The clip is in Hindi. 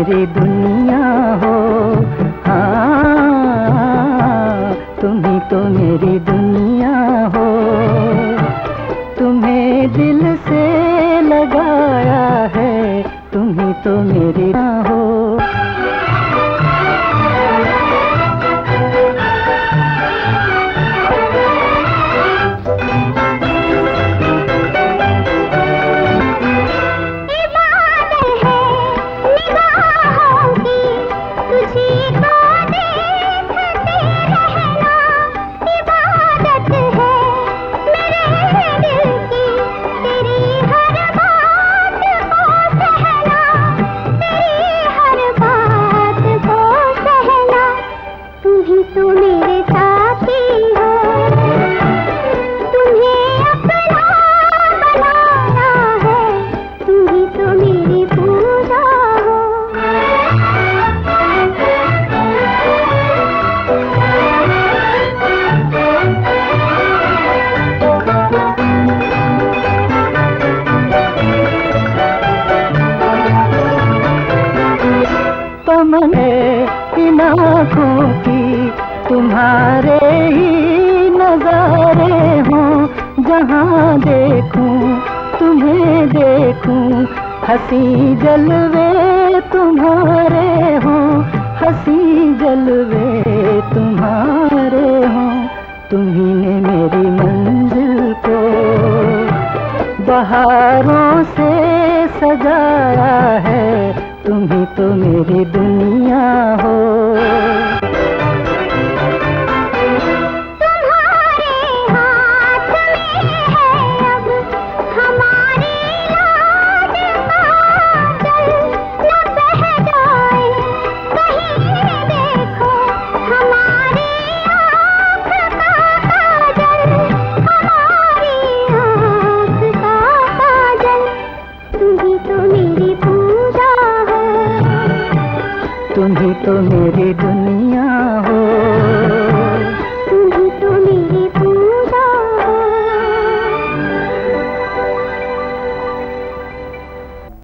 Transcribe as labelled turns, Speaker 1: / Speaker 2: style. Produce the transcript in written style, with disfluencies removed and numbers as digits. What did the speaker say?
Speaker 1: मेरी दुनिया हो। हाँ, तुम ही तो मेरी दुनिया हो। तुम्हें दिल से लगाया है, तुम ही तो मेरी हो। तमन्ने इन आँखों की तुम्हारे ही नजारे हों। जहाँ देखूं तुम्हें देखूं, हंसी जलवे तुम्हारे हों, हंसी जलवे तुम्हारे हों। तुम्ही ने मेरी मंजिल को बहारों से सजाया है, तुम ही तो मेरी दुनिया हो।
Speaker 2: तुम्हारे हाथ में है अब हमारी लाज काजल, न बह जाए कहीं देखो हमारी आँख का काजल, हमारी आँख का काजल। तुम ही तो मेरी पूजा, तुम
Speaker 1: ही तो मेरी दुनिया